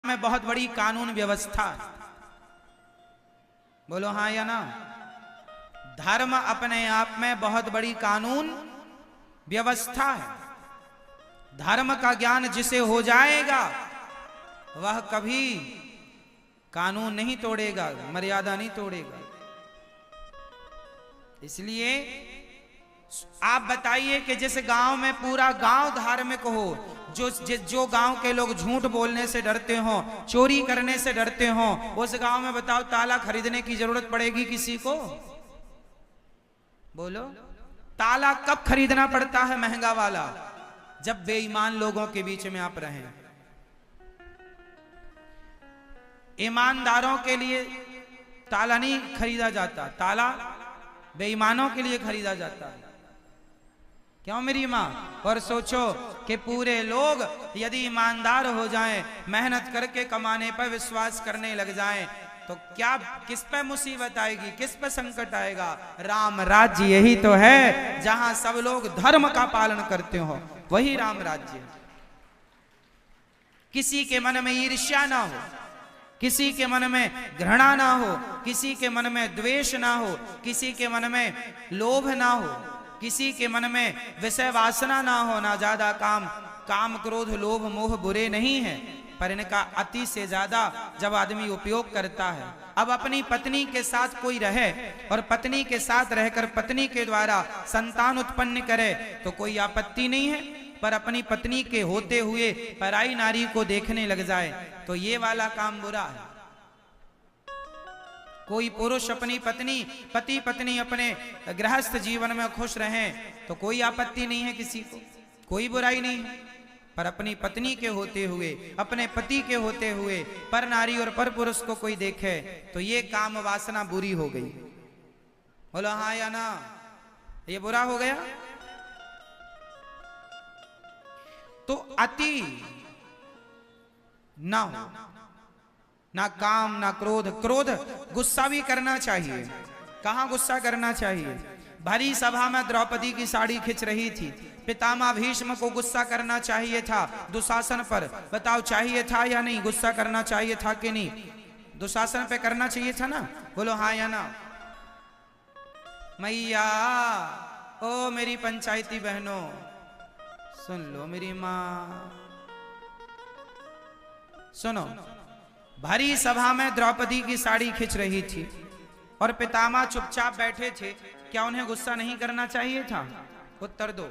में बहुत बड़ी कानून व्यवस्था है। बोलो हाँ या ना। धर्म अपने आप में बहुत बड़ी कानून व्यवस्था है। धर्म का ज्ञान जिसे हो जाएगा वह कभी कानून नहीं तोड़ेगा, मर्यादा नहीं तोड़ेगा। इसलिए आप बताइए कि जिस गांव में पूरा गांव धार्मिक हो, जो गांव के लोग झूठ बोलने से डरते हो, चोरी करने से डरते हो, उस गांव में बताओ ताला खरीदने की जरूरत पड़ेगी किसी को? बोलो, ताला कब खरीदना पड़ता है महंगा वाला? जब बेईमान लोगों के बीच में आप रहें। ईमानदारों के लिए ताला नहीं खरीदा जाता, ताला बेईमानों के लिए खरीदा जाता है। क्यों मेरी माँ? और सोचो कि पूरे लोग यदि ईमानदार हो जाएं, मेहनत करके कमाने पर विश्वास करने लग जाएं, तो क्या किस पे मुसीबत आएगी, किस पे संकट आएगा? राम राज्य यही तो है जहां सब लोग धर्म का पालन करते हो, वही राम राज्य। किसी के मन में ईर्ष्या ना हो, किसी के मन में घृणा ना हो, किसी के मन में द्वेष ना हो, किसी के मन में लोभ ना हो, किसी के मन में विषय वासना ना हो, ना ज्यादा काम क्रोध लोभ मोह बुरे नहीं है, पर इनका अति से ज्यादा जब आदमी उपयोग करता है। अब अपनी पत्नी के साथ कोई रहे और पत्नी के साथ रहकर पत्नी के द्वारा संतान उत्पन्न करे तो कोई आपत्ति नहीं है, पर अपनी पत्नी के होते हुए पराई नारी को देखने लग जाए तो ये वाला काम बुरा है। कोई पुरुष अपनी पति पत्नी अपने गृहस्थ जीवन में खुश रहें तो कोई आपत्ति नहीं है, किसी को कोई बुराई नहीं है, पर अपनी पत्नी के होते हुए, अपने पति के होते हुए पर नारी और पर पुरुष को कोई देखे तो ये काम वासना बुरी हो गई। बोलो हाँ या ना, ये बुरा हो गया। तो अति ना हो, ना काम ना क्रोध। क्रोध गुस्सा भी करना चाहिए। कहां गुस्सा करना चाहिए? भरी सभा में द्रौपदी की साड़ी खिंच रही थी, पितामह भीष्म को गुस्सा करना चाहिए था दुशासन पर। बताओ चाहिए था या नहीं? गुस्सा करना चाहिए था कि नहीं? दुशासन पे करना चाहिए था ना? बोलो हाँ या ना। मैया ओ मेरी पंचायती बहनों सुन लो, मेरी मां सुनो। भरी सभा में द्रौपदी की साड़ी खिंच रही थी और पितामह चुपचाप बैठे थे। क्या उन्हें गुस्सा नहीं करना चाहिए था? उत्तर दो,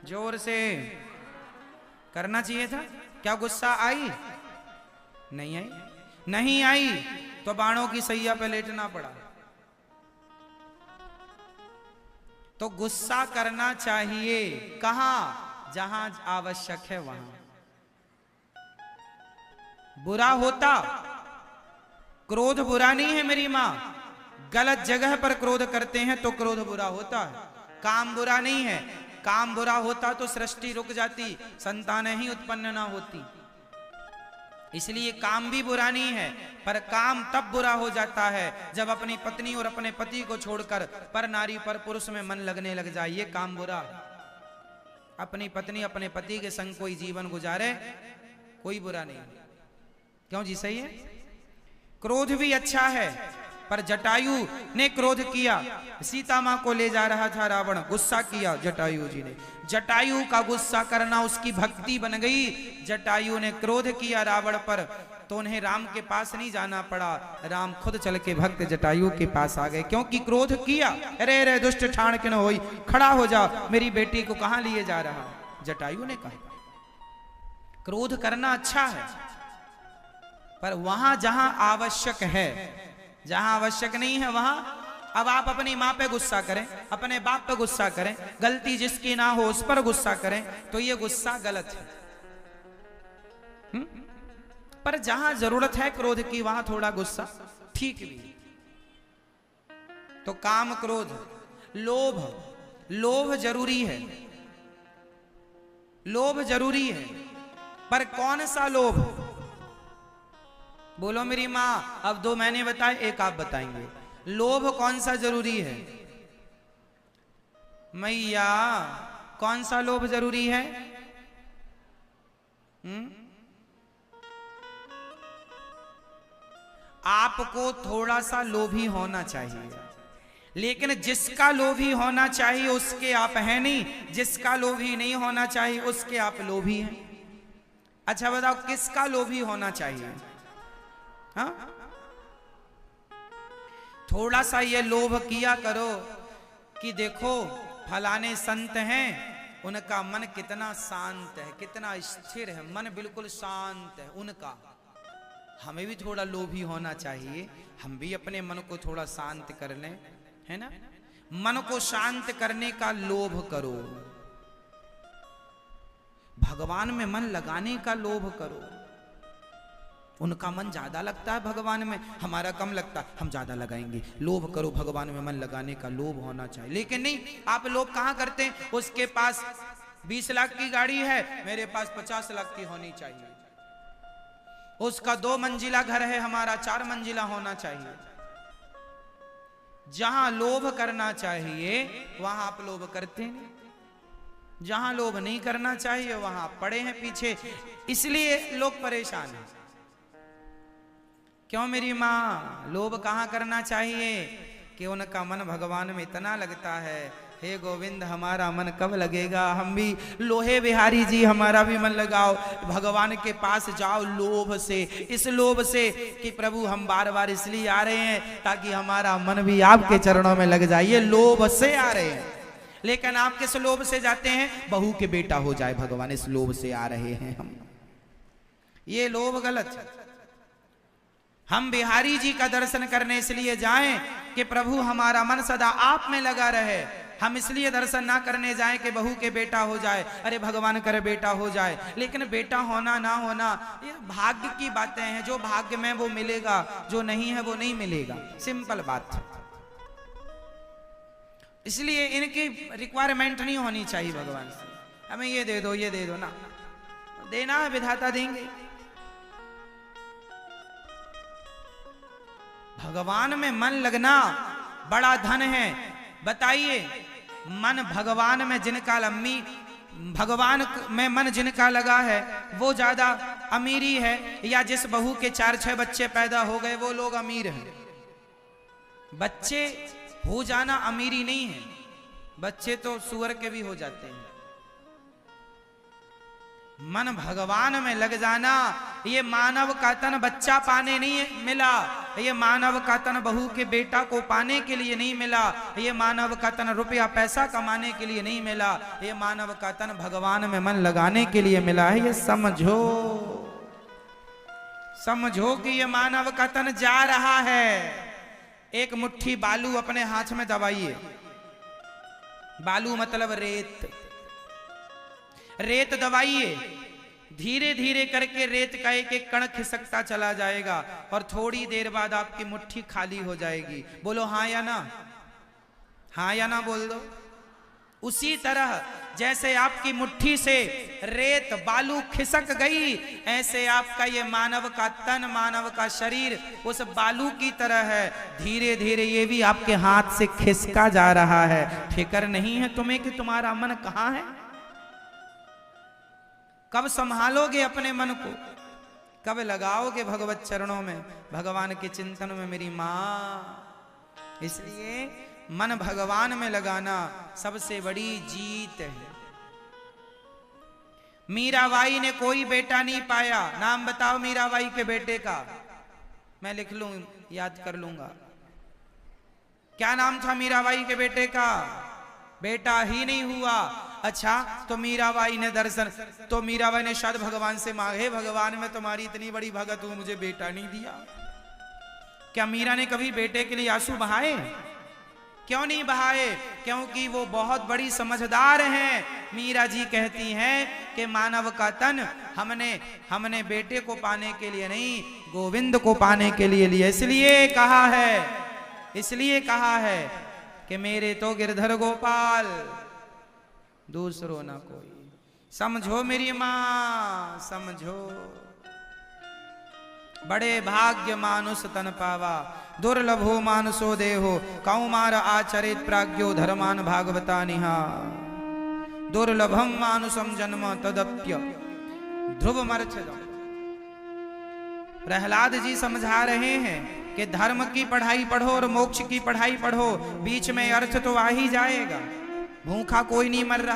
जोर से। करना चाहिए था। क्या गुस्सा आई? नहीं आई। नहीं आई तो बाणों की सैया पे लेटना पड़ा। तो गुस्सा करना चाहिए कहां? जहां आवश्यक है वहां। बुरा होता, क्रोध बुरा नहीं है मेरी मां। गलत जगह पर क्रोध करते हैं तो क्रोध बुरा होता है। काम बुरा नहीं है। काम बुरा होता तो सृष्टि रुक जाती, संतानें ही उत्पन्न ना होती। इसलिए काम भी बुरा नहीं है, पर काम तब बुरा हो जाता है जब अपनी पत्नी और अपने पति को छोड़कर पर नारी पर पुरुष में मन लगने लग जाए। ये काम बुरा है। अपनी पत्नी अपने पति के संग कोई जीवन गुजारे, कोई बुरा नहीं। क्यों जी? सही है। क्रोध भी अच्छा है, पर जटायु ने क्रोध किया। सीता मां को ले जा रहा था रावण, गुस्सा किया जटायु जी ने। जटायु का गुस्सा करना उसकी भक्ति बन गई। जटायु ने क्रोध किया रावण पर तो उन्हें राम के पास नहीं जाना पड़ा, राम खुद चल के भक्त जटायु के पास आ गए। क्योंकि क्रोध किया। अरे रे दुष्ट ठाण किन होई, खड़ा हो जा, मेरी बेटी को कहां लिए जा रहा? जटायु ने कहा। क्रोध करना अच्छा है, पर वहां जहां आवश्यक है, जहां आवश्यक नहीं है वहां। अब आप अपनी मां पे गुस्सा करें, अपने बाप पे गुस्सा करें, गलती जिसकी ना हो उस पर गुस्सा करें, तो ये गुस्सा गलत है। पर जहां जरूरत है क्रोध की वहां थोड़ा गुस्सा ठीक भी। तो काम क्रोध लोभ, लोभ जरूरी है। लोभ जरूरी है, पर कौन सा लोभ? बोलो मेरी मां। अब दो मैंने बताए, एक आप बताएंगे। लोभ कौन सा जरूरी है? मैया कौन सा लोभ जरूरी है? आपको थोड़ा सा लोभी होना चाहिए, लेकिन जिसका लोभी होना चाहिए उसके आप हैं नहीं, जिसका लोभी नहीं होना चाहिए उसके आप लोभी हैं। अच्छा बताओ किसका लोभी होना चाहिए? हाँ, थोड़ा सा ये लोभ किया करो कि देखो फलाने संत हैं, उनका मन कितना शांत है, कितना स्थिर है, मन बिल्कुल शांत है उनका। हमें भी थोड़ा लोभी होना चाहिए, हम भी अपने मन को थोड़ा शांत कर लें, है ना। मन को शांत करने का लोभ करो, भगवान में मन लगाने का लोभ करो। उनका मन ज्यादा लगता है भगवान में, हमारा कम लगता है, हम ज्यादा लगाएंगे। लोभ करो, भगवान में मन लगाने का लोभ होना चाहिए। लेकिन नहीं, आप लोभ कहां करते हैं? उसके पास 20 लाख की गाड़ी है, मेरे पास 50 लाख की होनी चाहिए। उसका 2 मंजिला घर है, हमारा 4 मंजिला होना चाहिए। जहां लोभ करना चाहिए वहां आप लोभ करते हैं, जहां लोभ नहीं करना चाहिए वहां पड़े हैं पीछे। इसलिए लोग परेशान हैं। क्यों मेरी माँ? लोभ कहाँ करना चाहिए कि उनका मन भगवान में इतना लगता है। हे गोविंद, हमारा मन कब लगेगा? हम भी लोहे बिहारी जी, हमारा भी मन लगाओ, भगवान के पास जाओ लोभ से, इस लोभ से कि प्रभु हम बार बार इसलिए आ रहे हैं ताकि हमारा मन भी आपके चरणों में लग जाए। ये लोभ से आ रहे हैं। लेकिन आप किस लोभ से जाते हैं? बहू के बेटा हो जाए भगवान, इस लोभ से आ रहे हैं हम। ये लोभ गलत है। हम बिहारी जी का दर्शन करने इसलिए जाएं कि प्रभु हमारा मन सदा आप में लगा रहे। हम इसलिए दर्शन ना करने जाएं कि बहू के बेटा हो जाए, अरे भगवान करे बेटा हो जाए। लेकिन बेटा होना ना होना ये भाग्य की बातें हैं। जो भाग्य में वो मिलेगा, जो नहीं है वो नहीं मिलेगा, सिंपल बात है। इसलिए इनकी रिक्वायरमेंट नहीं होनी चाहिए भगवान से, हमें ये दे दो ये दे दो ना, देना है विधाता देंगे। भगवान में मन लगना बड़ा धन है। बताइए, मन भगवान में जिनका लम्मी, भगवान में मन जिनका लगा है वो ज्यादा अमीरी है, या जिस बहू के 4-6 बच्चे पैदा हो गए वो लोग अमीर हैं? बच्चे हो जाना अमीरी नहीं है, बच्चे तो सुअर के भी हो जाते हैं। मन भगवान में लग जाना, ये मानव का तन बच्चा पाने नहीं मिला, ये मानव का तन बहू के बेटा को पाने के लिए नहीं मिला, ये मानव का तन रुपया पैसा कमाने के लिए नहीं मिला, ये मानव का तन भगवान में मन लगाने के लिए मिला है। ये समझो, समझो कि ये मानव का तन जा रहा है। एक मुट्ठी बालू अपने हाथ में दबाइए, बालू मतलब रेत, रेत दबाइए, धीरे धीरे करके रेत का एक एक कण खिसकता चला जाएगा और थोड़ी देर बाद आपकी मुट्ठी खाली हो जाएगी। बोलो हाँ या ना, हाँ या ना बोल दो। उसी तरह जैसे आपकी मुट्ठी से रेत बालू खिसक गई, ऐसे आपका ये मानव का तन, मानव का शरीर उस बालू की तरह है। धीरे धीरे ये भी आपके हाथ से खिसका जा रहा है। फिक्र नहीं है तुम्हें कि तुम्हारा मन कहाँ है? कब संभालोगे अपने मन को? कब लगाओगे भगवत चरणों में, भगवान के चिंतन में मेरी माँ? इसलिए मन भगवान में लगाना सबसे बड़ी जीत है। मीराबाई ने कोई बेटा नहीं पाया। नाम बताओ मीराबाई के बेटे का, मैं लिख लूं, याद कर लूंगा। क्या नाम था मीराबाई के बेटे का? बेटा ही नहीं हुआ। अच्छा, तो मीराबाई ने दर्शन, तो मीराबाई ने शायद भगवान से मांगे, हे भगवान मैं तुम्हारी इतनी बड़ी भगत हूं, मुझे बेटा नहीं दिया। क्या मीरा ने कभी बेटे के लिए आंसू बहाए? क्यों नहीं बहाए? क्योंकि वो बहुत बड़ी समझदार हैं। मीरा जी कहती हैं कि मानव का तन हमने बेटे को पाने के लिए नहीं, गोविंद को पाने के लिए लिया। इसलिए कहा है, इसलिए कहा है कि मेरे तो गिरधर गोपाल, दूसरो ना कोई। समझो मेरी मां, समझो। बड़े भाग्य मानुष तन पावा, दुर्लभो मानुषो देहो, कौमार आचरित प्राज्ञो धर्मान भागवता निहा। दुर्लभम मानुषम जन्म तदप्य ध्रुव मर्चदम। प्रहलाद जी समझा रहे हैं कि धर्म की पढ़ाई पढ़ो और मोक्ष की पढ़ाई पढ़ो, बीच में अर्थ तो आ ही जाएगा। भूखा कोई नहीं मर रहा।